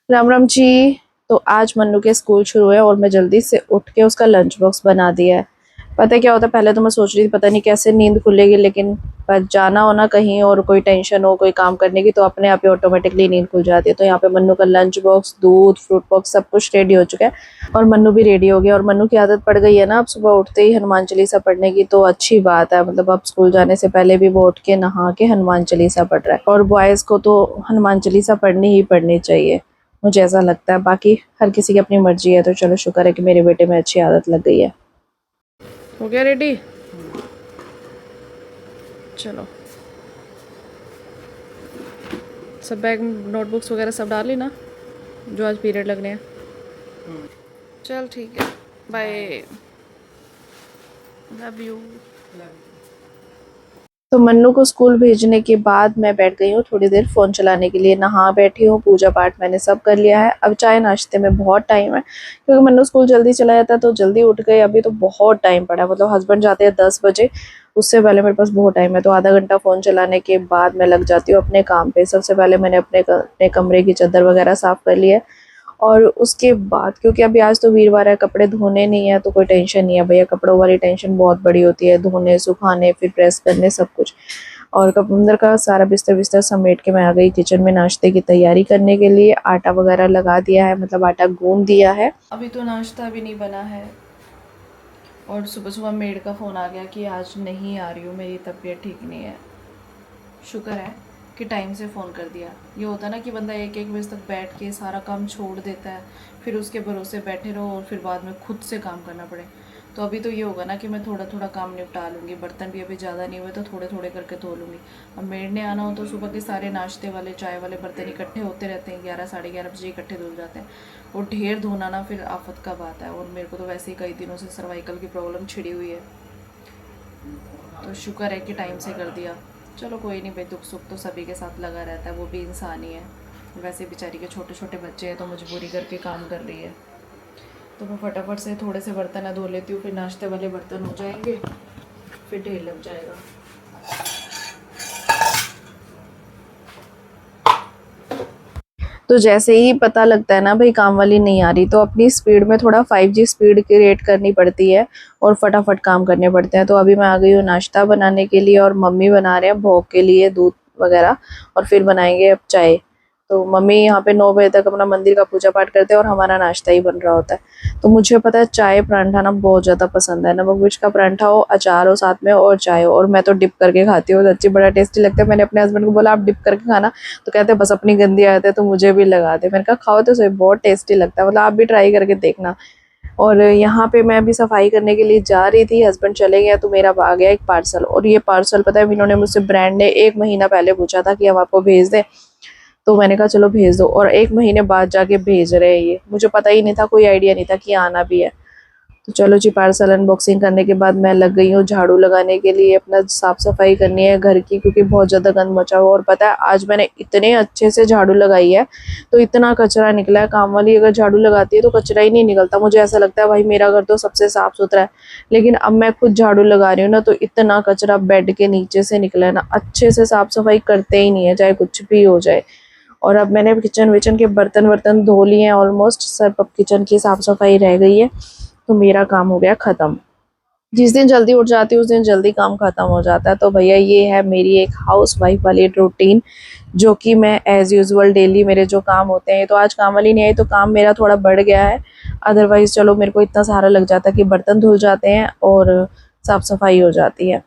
राम राम जी। तो आज मन्नू के स्कूल शुरू है और मैं जल्दी से उठ के उसका लंच बॉक्स बना दिया है। पता है क्या होता है, पहले तो मैं सोच रही थी पता नहीं कैसे नींद खुलेगी, लेकिन पर जाना हो ना कहीं और कोई टेंशन हो कोई काम करने की तो अपने आप ही ऑटोमेटिकली नींद खुल जाती है। तो यहाँ पे मन्नू का लंच बॉक्स, दूध, फ्रूट बॉक्स सब कुछ रेडी हो चुका है और मन्नू भी रेडी हो गया। और मन्नू की आदत पड़ गई है ना अब सुबह उठते ही हनुमान चालीसा पढ़ने की, तो अच्छी बात है। मतलब अब स्कूल जाने से पहले भी वो उठ के नहा के हनुमान चालीसा पढ़ रहा है और बॉयज को तो हनुमान चालीसा पढ़नी ही पढ़नी चाहिए, मुझे ऐसा लगता है। बाकी हर किसी की अपनी मर्जी है, तो चलो शुक्र है कि मेरे बेटे में अच्छी आदत लग गई है। हो गया रेडी? चलो सब बैग नोटबुक्स वगैरह सब डाल ली ना, जो आज पीरियड लगने हैं। चल ठीक है, बाय, लव यू। तो मन्नू को स्कूल भेजने के बाद मैं बैठ गई हूँ थोड़ी देर फ़ोन चलाने के लिए। नहा बैठी हूँ, पूजा पाठ मैंने सब कर लिया है। अब चाय नाश्ते में बहुत टाइम है क्योंकि मन्नू स्कूल जल्दी चला जाता है तो जल्दी उठ गए। अभी तो बहुत टाइम पड़ा है, मतलब हस्बैंड जाते हैं 10 बजे, उससे पहले मेरे पास बहुत टाइम है। तो आधा घंटा फ़ोन चलाने के बाद मैं लग जाती हूँ अपने काम पे। सबसे पहले मैंने अपने कमरे की चादर वगैरह साफ़ कर ली है और उसके बाद क्योंकि अभी आज तो वीरवार है, कपड़े धोने नहीं है तो कोई टेंशन नहीं है भैया। कपड़ों वाली टेंशन बहुत बड़ी होती है, धोने, सुखाने, फिर प्रेस करने, सब कुछ। और अंदर का सारा बिस्तर बिस्तर समेट के मैं आ गई किचन में नाश्ते की तैयारी करने के लिए। आटा वगैरह लगा दिया है, मतलब आटा गूंद दिया है। अभी तो नाश्ता भी नहीं बना है और सुबह सुबह मेड का फ़ोन आ गया कि आज नहीं आ रही हूँ, मेरी तबीयत ठीक नहीं है। शुक्र है कि टाइम से फ़ोन कर दिया। ये होता है ना कि बंदा एक एक बजे तक बैठ के सारा काम छोड़ देता है, फिर उसके भरोसे बैठे रहो और फिर बाद में खुद से काम करना पड़े। तो अभी तो ये होगा ना कि मैं थोड़ा थोड़ा काम निपटा लूँगी। बर्तन भी अभी ज़्यादा नहीं हुए तो थोड़े थोड़े करके धो लूँगी। अब मेड ने आना हो तो सुबह के सारे नाश्ते वाले, चाय वाले बर्तन इकट्ठे होते रहते हैं, 11 साढ़े 11 बजे इकट्ठे धुल जाते हैं। और ढेर धोना ना फिर आफत का बात है। और मेरे को तो वैसे ही कई दिनों से सर्वाइकल की प्रॉब्लम छिड़ी हुई है, तो शुक्र है कि टाइम से कर दिया। चलो कोई नहीं भाई, दुख सुख तो सभी के साथ लगा रहता है, वो भी इंसान ही है। वैसे बेचारी के छोटे छोटे बच्चे हैं तो मजबूरी करके काम कर रही है। तो मैं फटाफट से थोड़े से बर्तन धो लेती हूँ, फिर नाश्ते वाले बर्तन हो जाएंगे, फिर ढेर लग जाएगा। तो जैसे ही पता लगता है ना भाई काम वाली नहीं आ रही, तो अपनी स्पीड में थोड़ा 5G स्पीड क्रिएट करनी पड़ती है और फटाफट काम करने पड़ते हैं। तो अभी मैं आ गई हूँ नाश्ता बनाने के लिए और मम्मी बना रहे हैं भोग के लिए दूध वगैरह, और फिर बनाएंगे अब चाय। तो मम्मी यहाँ पे 9 बजे तक अपना मंदिर का पूजा पाठ करते हैं और हमारा नाश्ता ही बन रहा होता है। तो मुझे पता है चाय परांठा ना बहुत ज़्यादा पसंद है। नमक मिर्च का परांठा हो, अचार हो साथ में और चाय हो, और मैं तो डिप करके खाती हूँ, सच्ची बड़ा टेस्टी लगता है। मैंने अपने हस्बैंड को बोला आप डिप करके खाना, तो कहते बस अपनी गंदी आदत है तो मुझे भी लगा दे। मैंने कहा खाओ तो सही, बहुत टेस्टी लगता है, मतलब आप भी ट्राई करके देखना। और यहाँ पे मैं अभी सफाई करने के लिए जा रही थी, हस्बैंड चले गए तो मेरा आ गया एक पार्सल। और ये पार्सल पता है इन्होंने मुझसे, ब्रांड ने 1 महीना पहले पूछा था कि हम आपको भेज दें, तो मैंने कहा चलो भेज दो, और 1 महीने बाद जाके भेज रहे हैं। ये मुझे पता ही नहीं था, कोई आइडिया नहीं था कि आना भी है। तो चलो जी, पार्सल अनबॉक्सिंग करने के बाद मैं लग गई हूँ झाड़ू लगाने के लिए। अपना साफ सफाई करनी है घर की क्योंकि बहुत ज़्यादा गंद मचा हुआ। और पता है आज मैंने इतने अच्छे से झाड़ू लगाई है तो इतना कचरा निकला है। काम वाली अगर झाड़ू लगाती है तो कचरा ही नहीं निकलता, मुझे ऐसा लगता है भाई मेरा घर तो सबसे साफ सुथरा है। लेकिन अब मैं खुद झाड़ू लगा रही हूँ ना, तो इतना कचरा बेड के नीचे से निकला है ना, अच्छे से साफ सफाई करते ही नहीं है चाहे कुछ भी हो जाए। और अब मैंने किचन विचन के बर्तन वर्तन धो लिए हैं ऑलमोस्ट सब, अब किचन की साफ सफाई रह गई है तो मेरा काम हो गया खत्म। जिस दिन जल्दी उठ जाती हूँ उस दिन जल्दी काम खत्म हो जाता है। तो भैया ये है मेरी एक हाउस वाइफ वाली रूटीन, जो कि मैं एज यूजुअल डेली मेरे जो काम होते हैं। तो आज काम वाली नहीं आई तो काम मेरा थोड़ा बढ़ गया है, अदरवाइज चलो मेरे को इतना सारा लग जाता है कि बर्तन धुल जाते हैं और साफ सफाई हो जाती है।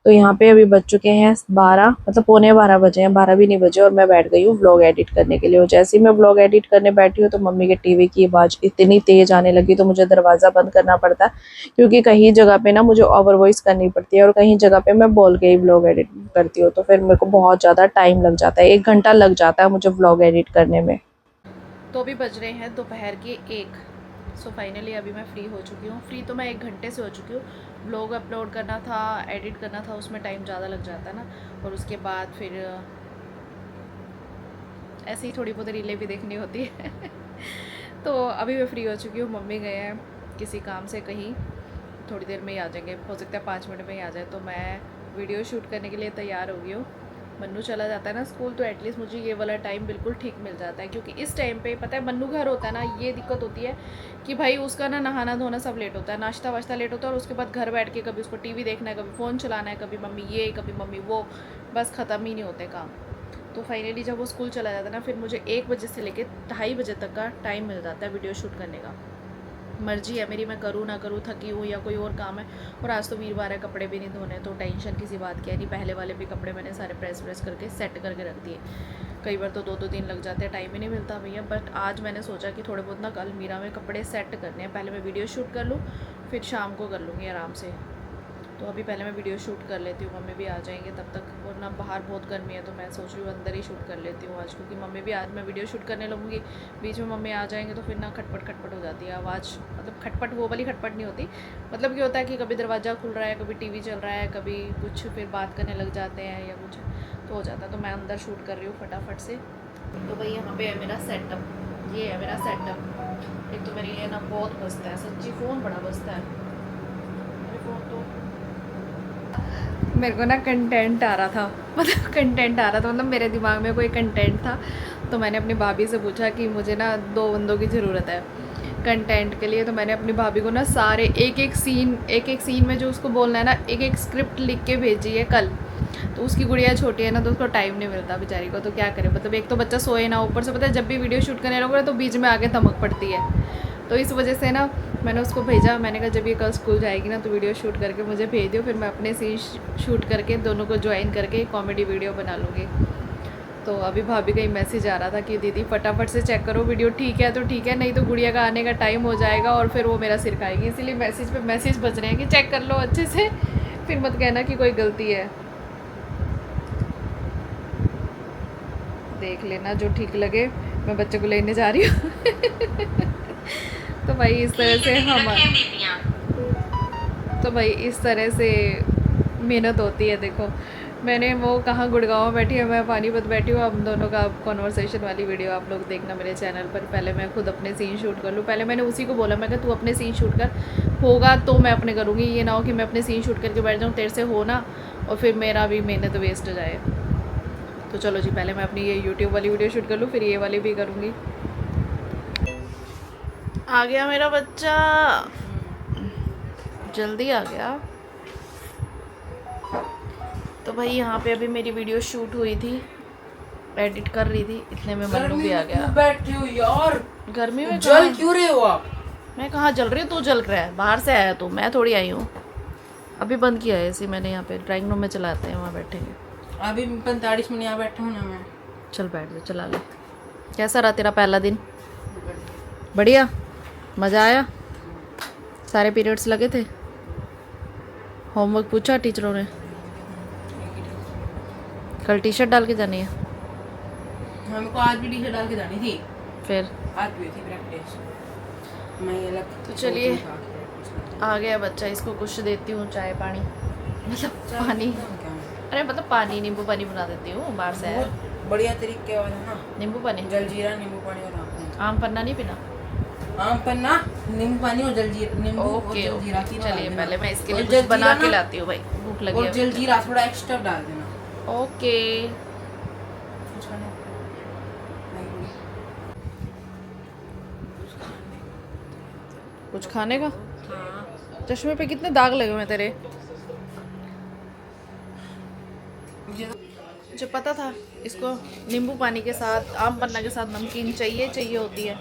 तो यहाँ पे अभी बज चुके हैं 12, मतलब पौने 12 बजे हैं, 12 भी नहीं बजे, और मैं बैठ गई हूँ व्लॉग एडिट करने के लिए। और जैसे ही मैं व्लॉग एडिट करने बैठी हूँ तो मम्मी के टीवी की आवाज़ इतनी तेज आने लगी तो मुझे दरवाज़ा बंद करना पड़ता है, क्योंकि कहीं जगह पे ना मुझे ओवर वॉइस करनी पड़ती है और कहीं जगह पे मैं बोल के ही व्लॉग एडिट करती हूँ। तो फिर मेरे को बहुत ज़्यादा टाइम लग जाता है, 1 घंटा लग जाता है मुझे व्लॉग एडिट करने में। तो अभी बज रहे हैं दोपहर के 1। सो फाइनली अभी मैं फ्री हो चुकी हूँ। फ्री तो मैं 1 घंटे से हो चुकी हूँ। व्लॉग अपलोड करना था, एडिट करना था, उसमें टाइम ज़्यादा लग जाता है ना, और उसके बाद फिर ऐसे ही थोड़ी बहुत रीलें भी देखनी होती है तो अभी मैं फ्री हो चुकी हूँ। मम्मी गए हैं किसी काम से कहीं, थोड़ी देर में ही आ जाएंगे, हो सकता है 5 मिनट में ही आ जाए। तो मैं वीडियो शूट करने के लिए तैयार हो गई हूँ। मन्नू चला जाता है ना स्कूल, तो एटलीस्ट मुझे ये वाला टाइम बिल्कुल ठीक मिल जाता है, क्योंकि इस टाइम पे पता है मन्नू घर होता है ना, ये दिक्कत होती है कि भाई उसका ना नहाना धोना सब लेट होता है, नाश्ता वाश्ता लेट होता है, और उसके बाद घर बैठ के कभी उसको टीवी देखना है, कभी फ़ोन चलाना है, कभी मम्मी ये कभी मम्मी वो, बस ख़त्म ही नहीं होते काम। तो फाइनली जब वो स्कूल चला जाता है ना, फिर मुझे 1 बजे से लेकर 2:30 बजे तक का टाइम मिल जाता है वीडियो शूट करने का। मर्जी है मेरी, मैं करूँ ना करूँ, थकी हूँ या कोई और काम है। और आज तो वीरवार है, कपड़े भी नहीं धोने, तो टेंशन किसी बात की है नहीं। पहले वाले भी कपड़े मैंने सारे प्रेस करके सेट करके रख दिए। कई बार तो 2-2 दिन लग जाते हैं, टाइम ही नहीं मिलता भैया। बट आज मैंने सोचा कि थोड़े बहुत ना कल मीरा में कपड़े सेट करने हैं, पहले मैं वीडियो शूट कर लूँ, फिर शाम को कर लूँगी आराम से। तो अभी पहले मैं वीडियो शूट कर लेती हूँ, मम्मी भी आ जाएंगे तब तक, वरना बाहर बहुत गर्मी है, तो मैं सोच रही हूँ अंदर ही शूट कर लेती हूँ आज, क्योंकि मम्मी भी आज मैं वीडियो शूट करने लगूँगी, बीच में मम्मी आ जाएंगे तो फिर ना खटपट हो जाती है आवाज़। मतलब खटपट वो वाली खटपट नहीं होती, मतलब क्या होता है कि कभी दरवाज़ा खुल रहा है, कभी टीवी चल रहा है, कभी कुछ, फिर बात करने लग जाते हैं या कुछ, तो हो जाता है। तो मैं अंदर शूट कर रही हूँ फटाफट से। तो भाई यहाँ पे है मेरा सेटअप, ये है मेरा सेटअप। एक तो मेरे लिए ना बहुत बजता है सच्ची, फ़ोन बड़ा बजता है मेरे फ़ोन। तो मेरे को ना कंटेंट आ रहा था, मतलब मेरे दिमाग में कोई कंटेंट था, तो मैंने अपनी भाभी से पूछा कि मुझे ना 2 बंदों की ज़रूरत है कंटेंट के लिए। तो मैंने अपनी भाभी को ना सारे एक एक सीन में जो उसको बोलना है ना, एक स्क्रिप्ट लिख के भेजी है कल। तो उसकी गुड़िया छोटी है ना, तो उसको टाइम नहीं मिलता बेचारी को, तो क्या करे। मतलब एक तो बच्चा सोए ना, ऊपर से पता है जब भी वीडियो शूट करने लगो तो बीच में आके धमक पड़ती है। तो इस वजह से ना मैंने उसको भेजा, मैंने कहा जब ये कल स्कूल जाएगी ना तो वीडियो शूट करके मुझे भेज दियो, फिर मैं अपने सीन शूट करके दोनों को ज्वाइन करके कॉमेडी वीडियो बना लूँगी। तो अभी भाभी का ही मैसेज आ रहा था कि दीदी फटाफट से चेक करो वीडियो ठीक है तो ठीक है, नहीं तो गुड़िया का आने का टाइम हो जाएगा और फिर वो मेरा सिर खाएगी। इसीलिए मैसेज पे मैसेज बज रहे हैं कि चेक कर लो अच्छे से, फिर मत कहना कि कोई गलती है। देख लेना जो ठीक लगे, मैं बच्चे को लेने जा रही हूँ। तो भाई इस तरह से इस तरह से मेहनत होती है। देखो मैंने वो कहाँ गुड़गांव में बैठी है, मैं पानीपत बैठी हूँ। हम दोनों का कॉन्वर्सेशन वाली वीडियो आप लोग देखना मेरे चैनल पर। पहले मैं खुद अपने सीन शूट कर लूँ, पहले मैंने उसी को बोला, मैं कहा तू अपने सीन शूट कर, होगा तो मैं अपने करूँगी, ये ना हो कि मैं अपने सीन शूट करके बैठ जाऊँ तेरे से हो ना, और फिर मेरा भी मेहनत वेस्ट हो जाए। तो चलो जी, पहले मैं अपनी ये यूट्यूब वाली वीडियो शूट कर लूँ, फिर ये वाली भी करूँगी। आ गया मेरा बच्चा, जल्दी आ गया। तो भाई यहाँ पे अभी मेरी वीडियो शूट हुई थी, एडिट कर रही थी, इतने में मन्नू भी आ गया। बैठे हो यार, गर्मी में जल क्यों रहे हो आप? मैं कहाँ जल रही हूँ, तू जल रहा है, बाहर से आया तू, मैं थोड़ी आई हूँ। अभी बंद किया है इसी मैंने, यहाँ पे ड्राइंग रूम में चलाते हैं, वहाँ बैठेंगे। अभी 45 मिनट यहाँ बैठा हूँ ना मैं। चल बैठ जा, चला ले। कैसा रहा तेरा पहला दिन? बढ़िया, मज़ा आया? सारे पीरियड्स लगे थे? होमवर्क पूछा टीचरों ने? कल टी शर्ट डाल के जानी है? हमको आज भी टी शर्ट डाल के जानी थी, फिर आज भी थी प्रैक्टिस। मैं ये लग तो चलिए आ गया बच्चा, इसको कुछ देती हूँ चाय पानी, मतलब पानी, अरे मतलब पानी, नींबू पानी बना देती हूँ, बाहर से आया। बढ़िया तरीके वाला ना, नींबू पानी, जलजीरा नींबू पानी और आम पन्ना नहीं पीना? आम पन्ना, नींबू पानी और जलजीरा, नींबू और जलजीरा। चलिए पहले मैं इसके लिए कुछ बना के लाती हूँ, भाई भूख लगी है। और जलजीरा थोड़ा एक्स्ट्रा डाल देना। ओके। कुछ खाने का? चश्मे पे कितने दाग लगे हुए तेरे? मुझे पता था इसको नींबू पानी के साथ, आम पन्ना के साथ नमकीन चाहिए होती है।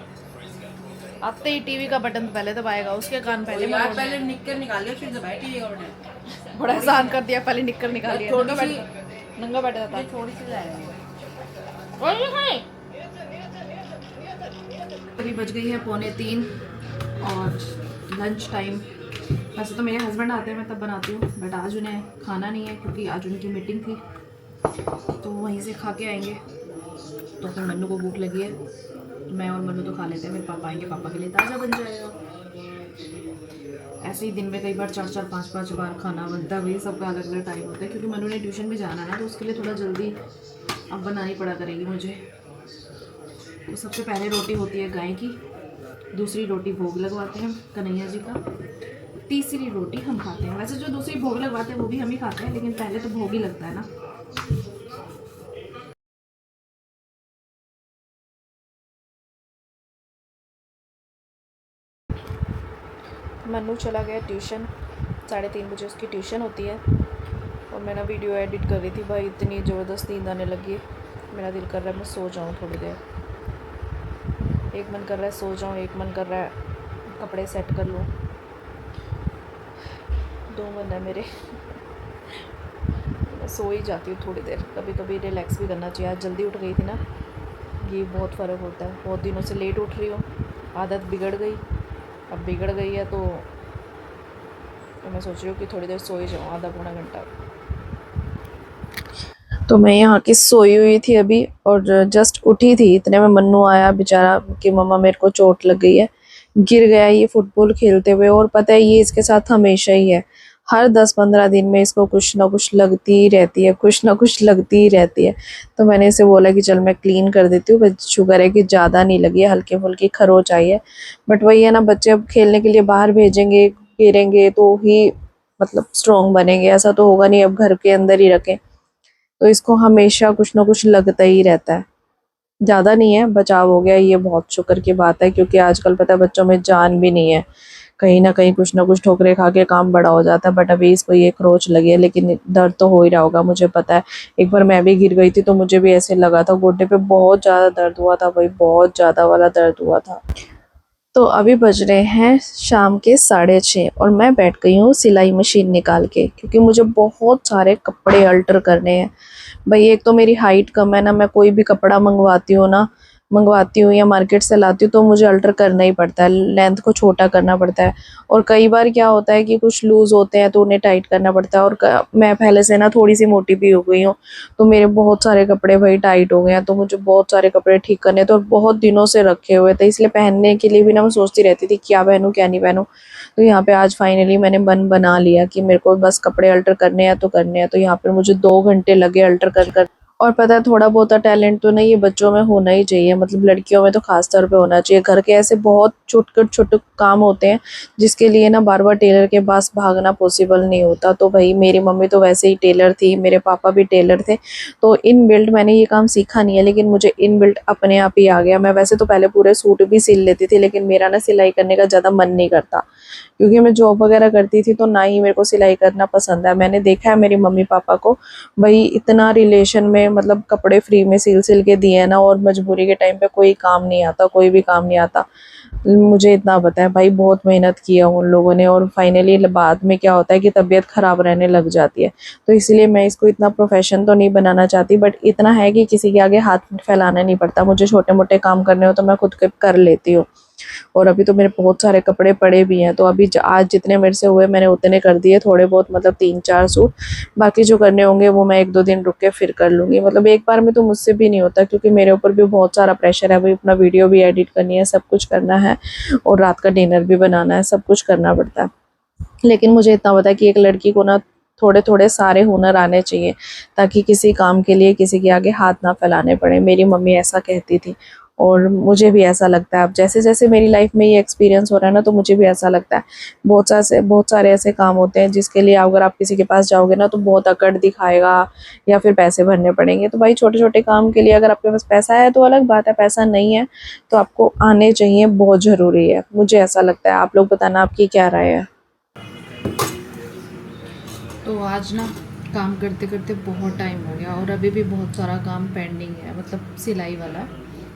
आते ही टीवी का बटन पहले दबाएगा, उसके कान पहले पहले निक्कर निकाल लिया, फिर दबाई टीवी का बटन। बड़ा एहसान कर दिया, पहले निक्कर निकाल लिया, नंगा बैठा था। थोड़ी सी जाएगी। अभी बज गई है 2:45 और लंच टाइम। वैसे तो मेरे हस्बैंड आते हैं मैं तब बनाती हूँ, बट आज उन्हें खाना नहीं है क्योंकि आज उनकी मीटिंग थी, तो वहीं से खा के आएंगे। तो फिर मन्नू को भूख लगी है, मैं और मन्नू तो खा लेते हैं, मेरे पापा आएंगे, पापा के लिए ताज़ा बन जाएगा। ऐसे ही दिन में कई बार 4-4 5-5 बार खाना बनता है, वही सबका अलग अलग टाइम होता है, क्योंकि मन्नू ने ट्यूशन भी जाना है ना, तो उसके लिए थोड़ा जल्दी अब बनानी पड़ा करेगी मुझे। तो सबसे पहले रोटी होती है गाय की, दूसरी रोटी भोग लगवाते हैं कन्हैया जी का, तीसरी रोटी हम खाते हैं। वैसे जो दूसरी भोग लगवाते हैं वो भी हम ही खाते हैं, लेकिन पहले तो भोग ही लगता है ना। मन्नू चला गया ट्यूशन, 3:30 बजे उसकी ट्यूशन होती है। और मैं ना वीडियो एडिट कर रही थी, भाई इतनी ज़बरदस्त नींद आने लगी, मेरा दिल कर रहा है मैं सो जाऊँ थोड़ी देर। एक मन कर रहा है सो जाऊँ, एक मन कर रहा है कपड़े सेट कर लूँ, दो मन है मेरे। मैं सो ही जाती हूँ थोड़ी देर, कभी कभी रिलैक्स भी करना चाहिए। आज जल्दी उठ गई थी ना, ये बहुत फ़र्क होता है। बहुत दिनों से लेट उठ रही हूँ, आदत बिगड़ गई, अब बिगड़ गई है तो मैं सोच रही हूँ कि थोड़ी देर सो ही जाऊँ, आधा पौना घंटा। तो मैं यहाँ की सोई हुई थी अभी, और जस्ट उठी थी इतने में मन्नू आया बेचारा कि मम्मा मेरे को चोट लग गई है। गिर गया ये फुटबॉल खेलते हुए, और पता है ये इसके साथ हमेशा ही है, हर 10-15 दिन में इसको कुछ ना कुछ लगती ही रहती है, कुछ ना कुछ लगती ही रहती है। तो मैंने इसे बोला कि चल मैं क्लीन कर देती हूँ, बस शुक्र है कि ज़्यादा नहीं लगी है, हल्की फुल्की खरोच आई है। बट वही है ना, बच्चे अब खेलने के लिए बाहर भेजेंगे, गिरेंगे तो ही मतलब स्ट्रॉन्ग बनेंगे, ऐसा तो होगा नहीं अब घर के अंदर ही रखें। तो इसको हमेशा कुछ ना कुछ लगता ही रहता है। ज़्यादा नहीं है, बचाव हो गया, ये बहुत शुक्र की बात है, क्योंकि आजकल पता है बच्चों में जान भी नहीं है, कहीं ना कुछ ठोकरे खा के काम बड़ा हो जाता है। बट अभी इसको ये खरोच लगी है, लेकिन दर्द तो हो ही रहा होगा, मुझे पता है। एक बार मैं भी गिर गई थी तो मुझे भी ऐसे लगा था, गोड्डे पे बहुत ज़्यादा दर्द हुआ था भाई, बहुत ज़्यादा वाला दर्द हुआ था। तो अभी बज रहे हैं शाम के 6:30 और मैं बैठ गई हूँ सिलाई मशीन निकाल के, क्योंकि मुझे बहुत सारे कपड़े अल्टर करने हैं। भाई एक तो मेरी हाइट कम है ना, मैं कोई भी कपड़ा मंगवाती हूँ या मार्केट से लाती हूँ तो मुझे अल्टर करना ही पड़ता है, लेंथ को छोटा करना पड़ता है। और कई बार क्या होता है कि कुछ लूज होते हैं तो उन्हें टाइट करना पड़ता है, और मैं पहले से ना थोड़ी सी मोटी भी हो गई हूँ, तो मेरे बहुत सारे कपड़े भाई टाइट हो गए हैं, तो मुझे बहुत सारे कपड़े ठीक करने थे, और बहुत दिनों से रखे हुए थे, इसलिए पहनने के लिए भी ना मैं सोचती रहती थी क्या पहनूं क्या नहीं पहनूं। तो यहाँ पे आज फाइनली मैंने मन बना लिया कि मेरे को बस कपड़े अल्टर करने हैं तो करने हैं। तो यहाँ पर मुझे 2 घंटे लगे अल्टर कर। और पता है थोड़ा बहुत टैलेंट तो ना ये बच्चों में होना ही चाहिए, मतलब लड़कियों में तो खास तौर पे होना चाहिए। घर के ऐसे बहुत छोटे छोटे काम होते हैं जिसके लिए ना बार बार टेलर के पास भागना पॉसिबल नहीं होता। तो भाई मेरी मम्मी तो वैसे ही टेलर थी, मेरे पापा भी टेलर थे, तो इन बिल्ट मैंने ये काम सीखा नहीं है, लेकिन मुझे इन बिल्ट अपने आप ही आ गया। मैं वैसे तो पहले पूरे सूट भी सिल लेती थी, लेकिन मेरा ना सिलाई करने का ज़्यादा मन नहीं करता, क्योंकि मैं जॉब वगैरह करती थी तो ना ही मेरे को सिलाई करना पसंद है। मैंने देखा है मेरी मम्मी पापा को, भाई इतना रिलेशन में मतलब कपड़े फ्री में सिल सिल के दिए हैं ना, और मजबूरी के टाइम पे कोई काम नहीं आता, कोई भी काम नहीं आता। मुझे इतना पता है भाई, बहुत मेहनत किया उन लोगों ने, और फाइनली बाद में क्या होता है कि तबीयत खराब रहने लग जाती है। तो इसलिए मैं इसको इतना प्रोफेशन तो नहीं बनाना चाहती, बट इतना है कि किसी के आगे हाथ फैलाना नहीं पड़ता। मुझे छोटे मोटे काम करने हो तो मैं खुद के कर लेती हूँ। और अभी तो मेरे बहुत सारे कपड़े पड़े भी हैं, तो अभी आज जितने मेरे से हुए मैंने उतने कर दिए, थोड़े बहुत मतलब 3-4 सूट। बाकी जो करने होंगे वो मैं 1-2 दिन रुक के फिर कर लूँगी, मतलब एक बार में तो मुझसे भी नहीं होता, क्योंकि मेरे ऊपर भी बहुत सारा प्रेशर है भाई, अपना वीडियो भी एडिट करनी है, सब कुछ करना है, और रात का डिनर भी बनाना है, सब कुछ करना पड़ता है। लेकिन मुझे इतना पता है कि एक लड़की को ना थोड़े थोड़े सारे हुनर आने चाहिए, ताकि किसी काम के लिए किसी के आगे हाथ ना फैलाने पड़े। मेरी मम्मी ऐसा कहती थी, और मुझे भी ऐसा लगता है। अब जैसे जैसे मेरी लाइफ में ये एक्सपीरियंस हो रहा है ना, तो मुझे भी ऐसा लगता है। बहुत सारे ऐसे काम होते हैं जिसके लिए अगर आप किसी के पास जाओगे ना तो बहुत अकड़ दिखाएगा, या फिर पैसे भरने पड़ेंगे। तो भाई छोटे छोटे काम के लिए अगर आपके पास पैसा है तो अलग बात है, पैसा नहीं है तो आपको आने चाहिए, बहुत ज़रूरी है, मुझे ऐसा लगता है। आप लोग बताना आपकी क्या राय है। तो आज ना काम करते करते बहुत टाइम हो गया, और अभी भी बहुत सारा काम पेंडिंग है, मतलब सिलाई वाला,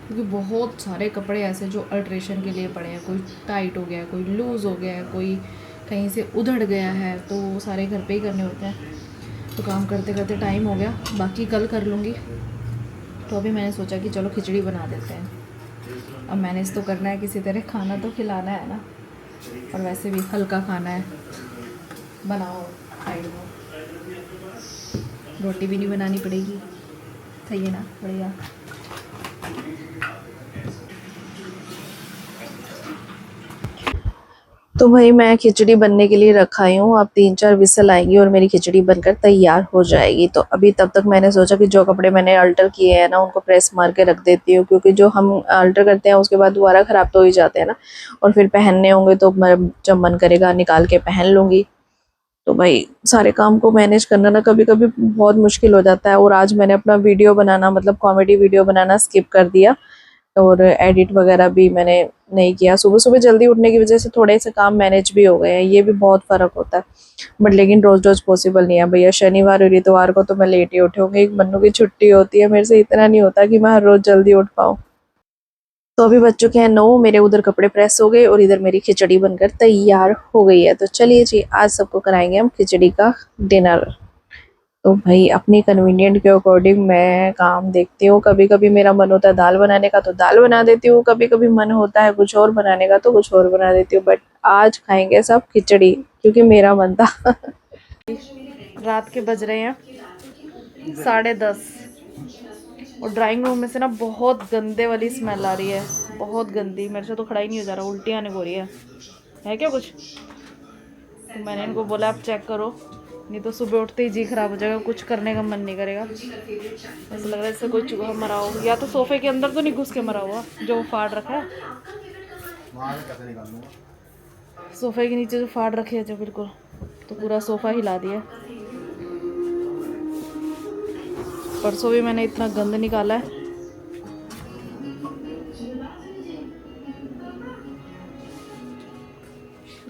क्योंकि बहुत सारे कपड़े ऐसे जो अल्ट्रेशन के लिए पड़े हैं। कोई टाइट हो गया है, कोई लूज़ हो गया है, कोई कहीं से उधड़ गया है, तो वो सारे घर पे ही करने होते हैं। तो काम करते करते टाइम हो गया, बाकी कल कर लूँगी। तो अभी मैंने सोचा कि चलो खिचड़ी बना देते हैं। अब मैनेज तो करना है, किसी तरह खाना तो खिलाना है ना, और वैसे भी हल्का खाना है, बनाओ साइड में। रोटी भी नहीं बनानी पड़ेगी, सही है ना, बढ़िया। तो भाई मैं खिचड़ी बनने के लिए रखाई हूँ, अब 3-4 विसल आएंगी और मेरी खिचड़ी बनकर तैयार हो जाएगी। तो अभी तब तक मैंने सोचा कि जो कपड़े मैंने अल्टर किए हैं ना उनको प्रेस मार के रख देती हूँ, क्योंकि जो हम अल्टर करते हैं उसके बाद दोबारा ख़राब तो हो ही जाते हैं ना, और फिर पहनने होंगे तो मैं जब मन करेगा निकाल के पहन लूँगी। तो भाई सारे काम को मैनेज करना ना कभी कभी बहुत मुश्किल हो जाता है। और आज मैंने अपना वीडियो बनाना, मतलब कॉमेडी वीडियो बनाना स्किप कर दिया, और एडिट वगैरह भी मैंने नहीं किया। सुबह सुबह जल्दी उठने की वजह से थोड़े से काम मैनेज भी हो गए हैं, ये भी बहुत फ़र्क होता है। बट लेकिन रोज़ रोज़ पॉसिबल नहीं है भैया, शनिवार और इतवार को तो मैं लेट ही उठूँगी, एक मन्नू की छुट्टी होती है, मेरे से इतना नहीं होता कि मैं हर रोज़ जल्दी उठ पाऊँ। तो अभी बज चुके हैं 9, मेरे उधर कपड़े प्रेस हो गए और इधर मेरी खिचड़ी बनकर तैयार हो गई है। तो चलिए जी, आज सबको कराएंगे हम खिचड़ी का डिनर। तो भाई अपनी कन्वीनियंट के अकॉर्डिंग मैं काम देखती हूँ। कभी कभी मेरा मन होता है दाल बनाने का तो दाल बना देती हूँ, कभी कभी मन होता है कुछ और बनाने का तो कुछ और बना देती हूँ। बट आज खाएंगे सब खिचड़ी क्योंकि मेरा मन था। रात के बज रहे हैं 10:30 और ड्राइंग रूम में से ना बहुत गंदे वाली स्मेल आ रही है, बहुत गंदी। मेरे से तो खड़ा ही नहीं हो जा रहा, उल्टी आने को रही है क्या कुछ। तो मैंने इनको बोला आप चेक करो, नहीं तो सुबह उठते ही जी खराब हो जाएगा, कुछ करने का मन नहीं करेगा। ऐसा लग रहा है जैसे कोई चूहा मरा हो, या तो सोफे के अंदर तो नहीं घुस के मरा हुआ जो फाड़ रखा है, सोफे के नीचे जो फाड़ रखे है जो बिल्कुल, तो पूरा सोफा हिला दिया। परसों भी मैंने इतना गंद निकाला है।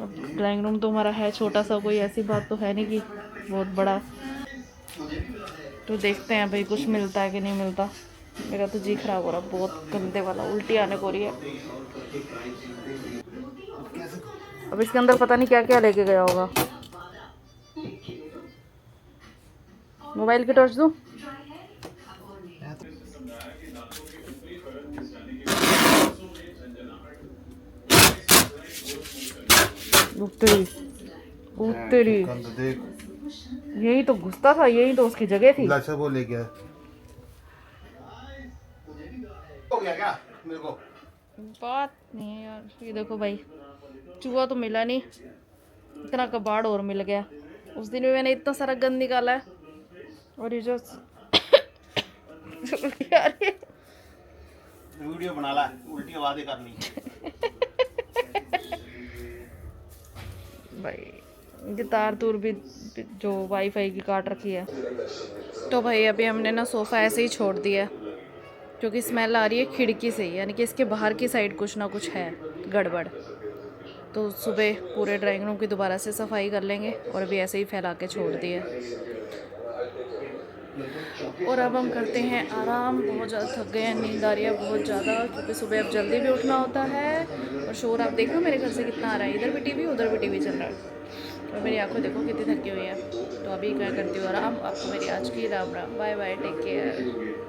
अब ड्राइंग रूम तो हमारा है छोटा सा, कोई ऐसी बात तो है नहीं कि बहुत बड़ा। तो देखते हैं भाई कुछ मिलता है कि नहीं मिलता। मेरा तो जी खराब हो रहा, बहुत गंदे वाला, उल्टी आने को रही है। अब इसके अंदर पता नहीं क्या क्या लेके गया होगा। मोबाइल की टॉर्च दूँ? तेरी तेरी, यही तो घुसता था, यही तो उसकी जगह थी। वो ले गया हो गया क्या मेरे को बात नहीं है यार। ये देखो भाई, चूहा तो मिला नहीं, इतना कबाड़ और मिल गया। उस दिन भी मैंने इतना सारा गंद निकाला है और ये जो यार वीडियो बना ला, उल्टी आवाजें करनी। भाई ये तार तूर भी जो वाईफाई की काट रखी है। तो भाई अभी हमने ना सोफ़ा ऐसे ही छोड़ दिया है क्योंकि स्मेल आ रही है खिड़की से ही, यानी कि इसके बाहर की साइड कुछ ना कुछ है गड़बड़। तो सुबह पूरे ड्राइंग रूम की दोबारा से सफाई कर लेंगे और अभी ऐसे ही फैला के छोड़ दिए। और अब हम करते हैं आराम, बहुत ज़्यादा थक गए हैं, नींद आ रही है बहुत ज़्यादा क्योंकि सुबह अब जल्दी भी उठना होता है। और शोर आप देखो मेरे घर से कितना आ रहा है, इधर भी टीवी उधर भी टीवी चल रहा है और मेरी आंखें देखो कितनी थकी हुई है। तो अभी क्या करती हूँ आराम। आपको मेरी आज की Ram Ram, bye bye, take care.